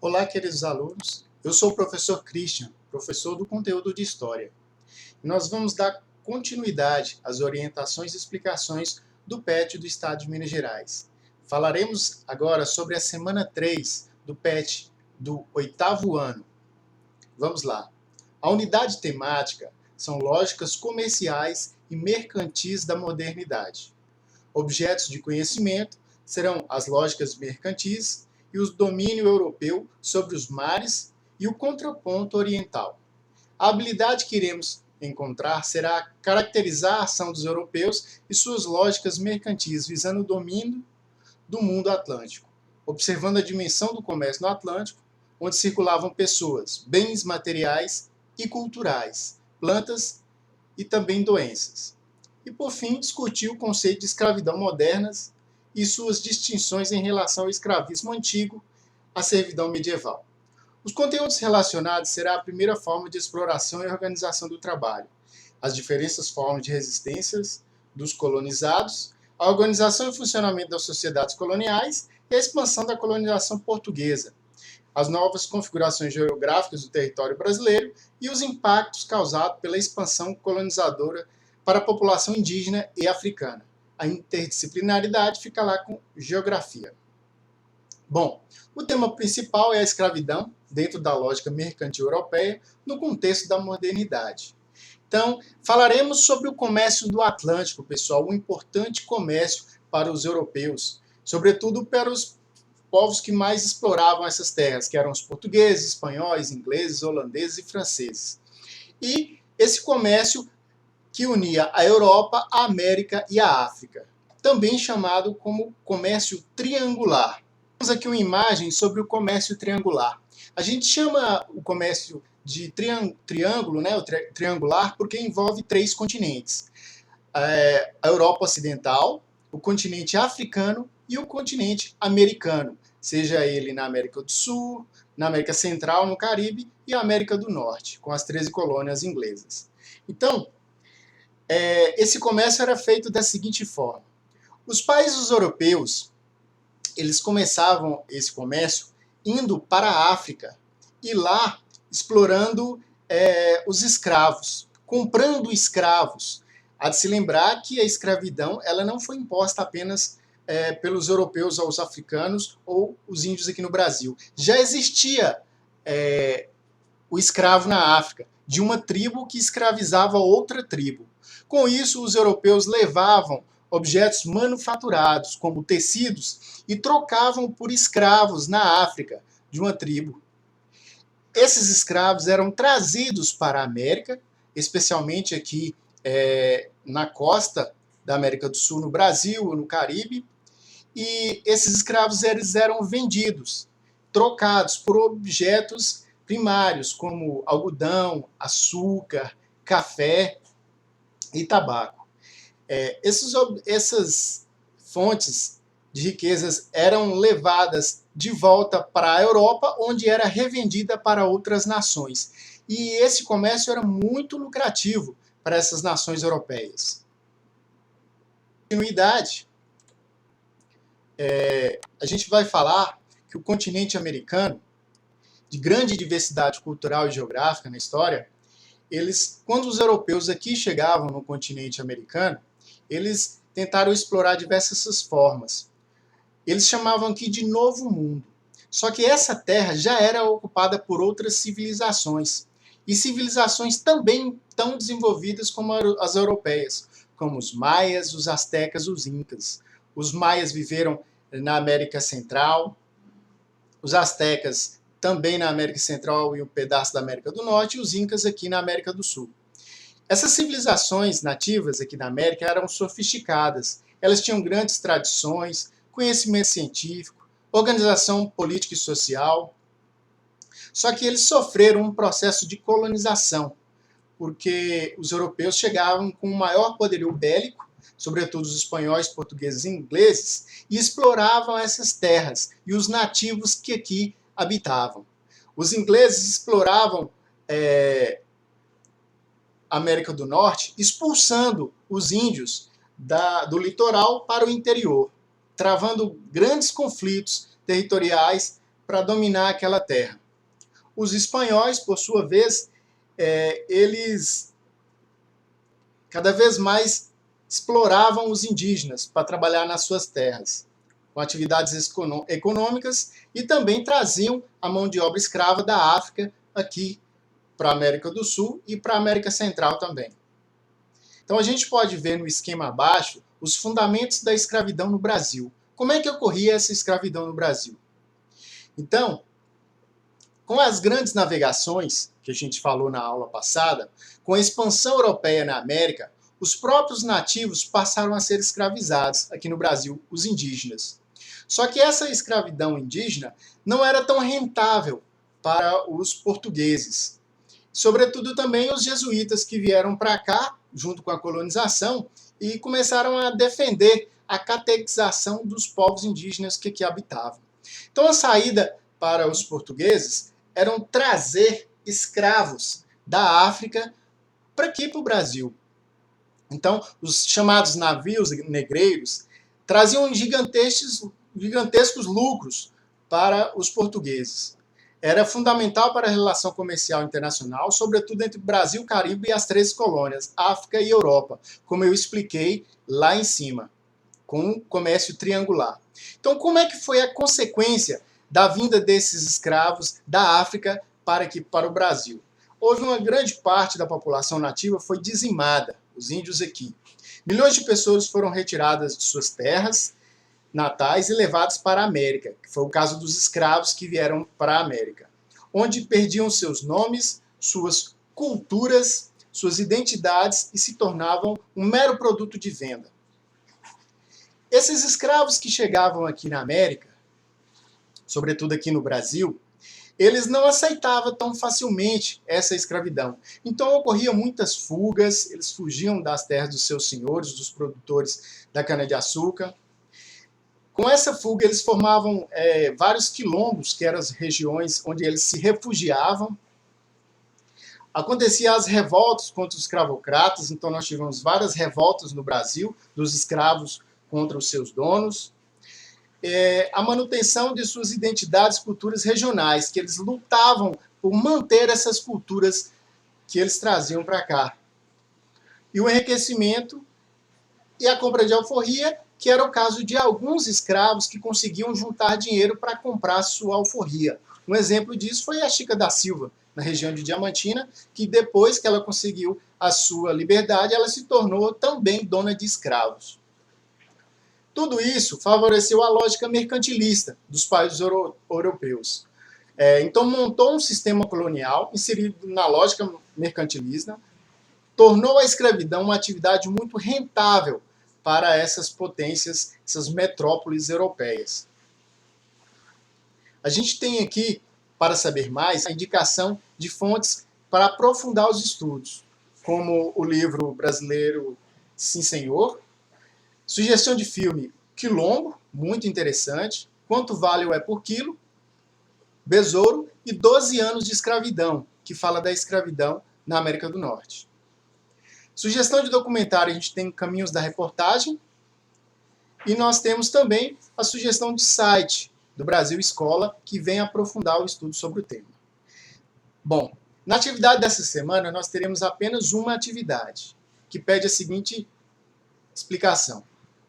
Olá, queridos alunos. Eu sou o professor Christian, professor do conteúdo de História. Nós vamos dar continuidade às orientações e explicações do PET do Estado de Minas Gerais. Falaremos agora sobre a semana 3 do PET do 8º ano. Vamos lá. A unidade temática são lógicas comerciais e mercantis da modernidade. Objetos de conhecimento serão as lógicas mercantis e o domínio europeu sobre os mares e o contraponto oriental. A habilidade que iremos encontrar será caracterizar a ação dos europeus e suas lógicas mercantis, visando o domínio do mundo atlântico, observando a dimensão do comércio no Atlântico, onde circulavam pessoas, bens materiais e culturais, plantas e também doenças. E, por fim, discutiu o conceito de escravidão modernas e suas distinções em relação ao escravismo antigo, à servidão medieval. Os conteúdos relacionados será a primeira forma de exploração e organização do trabalho, as diferentes formas de resistências dos colonizados, a organização e funcionamento das sociedades coloniais e a expansão da colonização portuguesa, as novas configurações geográficas do território brasileiro e os impactos causados pela expansão colonizadora para a população indígena e africana. A interdisciplinaridade fica lá com geografia. Bom, o tema principal é a escravidão, dentro da lógica mercantil europeia, no contexto da modernidade. Então, falaremos sobre o comércio do Atlântico, pessoal, um importante comércio para os europeus, sobretudo para os povos que mais exploravam essas terras, que eram os portugueses, espanhóis, ingleses, holandeses e franceses. E esse comércio que unia a Europa, a América e a África, também chamado como comércio triangular. Temos aqui uma imagem sobre o comércio triangular. A gente chama o comércio de triângulo, né, o triangular, porque envolve 3 continentes. A Europa Ocidental, o continente africano e o continente americano, seja ele na América do Sul, na América Central, no Caribe e a América do Norte, com as 13 colônias inglesas. Então, esse comércio era feito da seguinte forma. Os países europeus, eles começavam esse comércio indo para a África e lá explorando os escravos, comprando escravos. Há de se lembrar que a escravidão ela não foi imposta apenas pelos europeus aos africanos ou os índios aqui no Brasil. Já existia o escravo na África, de uma tribo que escravizava outra tribo. Com isso, os europeus levavam objetos manufaturados, como tecidos, e trocavam por escravos na África, de uma tribo. Esses escravos eram trazidos para a América, especialmente aqui na costa da América do Sul, no Brasil, no Caribe, e esses escravos eles eram vendidos, trocados por objetos primários, como algodão, açúcar, café e tabaco. Essas fontes de riquezas eram levadas de volta para a Europa, onde era revendida para outras nações. E esse comércio era muito lucrativo para essas nações europeias. Continuidade, a gente vai falar que o continente americano, de grande diversidade cultural e geográfica na história, quando os europeus aqui chegavam no continente americano, eles tentaram explorar diversas formas. Eles chamavam aqui de Novo Mundo. Só que essa terra já era ocupada por outras civilizações. E civilizações também tão desenvolvidas como as europeias, como os maias, os astecas, os incas. Os maias viveram na América Central, os astecas também na América Central e um pedaço da América do Norte, e os incas aqui na América do Sul. Essas civilizações nativas aqui na América eram sofisticadas. Elas tinham grandes tradições, conhecimento científico, organização política e social. Só que eles sofreram um processo de colonização, porque os europeus chegavam com um maior poderio bélico, sobretudo os espanhóis, portugueses e ingleses, e exploravam essas terras e os nativos que aqui habitavam. Os ingleses exploravam a América do Norte, expulsando os índios do litoral para o interior, travando grandes conflitos territoriais para dominar aquela terra. Os espanhóis, por sua vez, eles cada vez mais exploravam os indígenas para trabalhar nas suas terras, com atividades econômicas, e também traziam a mão de obra escrava da África aqui para a América do Sul e para a América Central também. Então a gente pode ver no esquema abaixo os fundamentos da escravidão no Brasil. Como é que ocorria essa escravidão no Brasil? Então, com as grandes navegações, que a gente falou na aula passada, com a expansão europeia na América, os próprios nativos passaram a ser escravizados aqui no Brasil, os indígenas. Só que essa escravidão indígena não era tão rentável para os portugueses. Sobretudo também os jesuítas que vieram para cá, junto com a colonização, e começaram a defender a catequização dos povos indígenas que aqui habitavam. Então a saída para os portugueses eram trazer escravos da África para aqui para o Brasil. Então, os chamados navios negreiros traziam gigantescos lucros para os portugueses. Era fundamental para a relação comercial internacional, sobretudo entre Brasil, Caribe e as 13 colônias, África e Europa, como eu expliquei lá em cima, com o comércio triangular. Então, como é que foi a consequência da vinda desses escravos da África para aqui, para o Brasil? Houve uma grande parte da população nativa foi dizimada, os índios aqui. Milhões de pessoas foram retiradas de suas terras natais e levados para a América, que foi o caso dos escravos que vieram para a América, onde perdiam seus nomes, suas culturas, suas identidades e se tornavam um mero produto de venda. Esses escravos que chegavam aqui na América, sobretudo aqui no Brasil, eles não aceitavam tão facilmente essa escravidão. Então ocorriam muitas fugas, eles fugiam das terras dos seus senhores, dos produtores da cana-de-açúcar. Com essa fuga, eles formavam vários quilombos, que eram as regiões onde eles se refugiavam. Aconteciam as revoltas contra os escravocratas, então nós tivemos várias revoltas no Brasil, dos escravos contra os seus donos. A manutenção de suas identidades, culturas regionais, que eles lutavam por manter essas culturas que eles traziam para cá. E o enriquecimento e a compra de alforria, que era o caso de alguns escravos que conseguiam juntar dinheiro para comprar sua alforria. Um exemplo disso foi a Chica da Silva, na região de Diamantina, que depois que ela conseguiu a sua liberdade, ela se tornou também dona de escravos. Tudo isso favoreceu a lógica mercantilista dos países europeus. Então montou um sistema colonial inserido na lógica mercantilista, tornou a escravidão uma atividade muito rentável para essas potências, essas metrópoles europeias. A gente tem aqui, para saber mais, a indicação de fontes para aprofundar os estudos, como o livro brasileiro Sim Senhor, sugestão de filme Quilombo, muito interessante, Quanto Vale o É por Quilo, Besouro e 12 anos de escravidão, que fala da escravidão na América do Norte. Sugestão de documentário, a gente tem Caminhos da Reportagem, e nós temos também a sugestão de site do Brasil Escola, que vem aprofundar o estudo sobre o tema. Bom, na atividade dessa semana, nós teremos apenas uma atividade, que pede a seguinte explicação.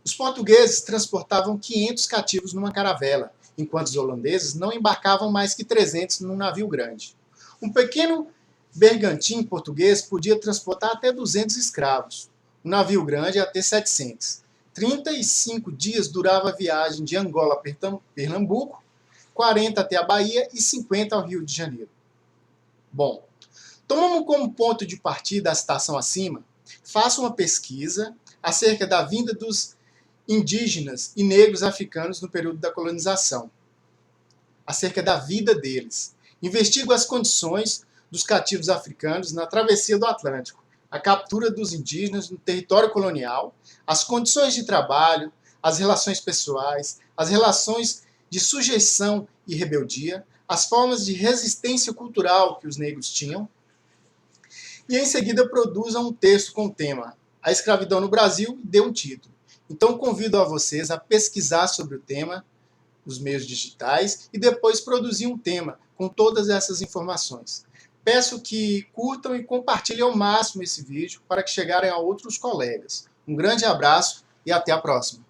Os portugueses transportavam 500 cativos numa caravela, enquanto os holandeses não embarcavam mais que 300 num navio grande. Um pequeno bergantim português podia transportar até 200 escravos. Um navio grande até 700. 35 dias durava a viagem de Angola a Pernambuco, 40 até a Bahia e 50 ao Rio de Janeiro. Bom, tomamos como ponto de partida a citação acima, faça uma pesquisa acerca da vinda dos indígenas e negros africanos no período da colonização, acerca da vida deles. Investigo as condições dos cativos africanos na travessia do Atlântico, a captura dos indígenas no território colonial, as condições de trabalho, as relações pessoais, as relações de sujeição e rebeldia, as formas de resistência cultural que os negros tinham, e em seguida produza um texto com o tema A Escravidão no Brasil, e dê um título. Então convido a vocês a pesquisar sobre o tema os meios digitais e depois produzir um tema com todas essas informações. Peço que curtam e compartilhem ao máximo esse vídeo para que chegarem a outros colegas. Um grande abraço e até a próxima!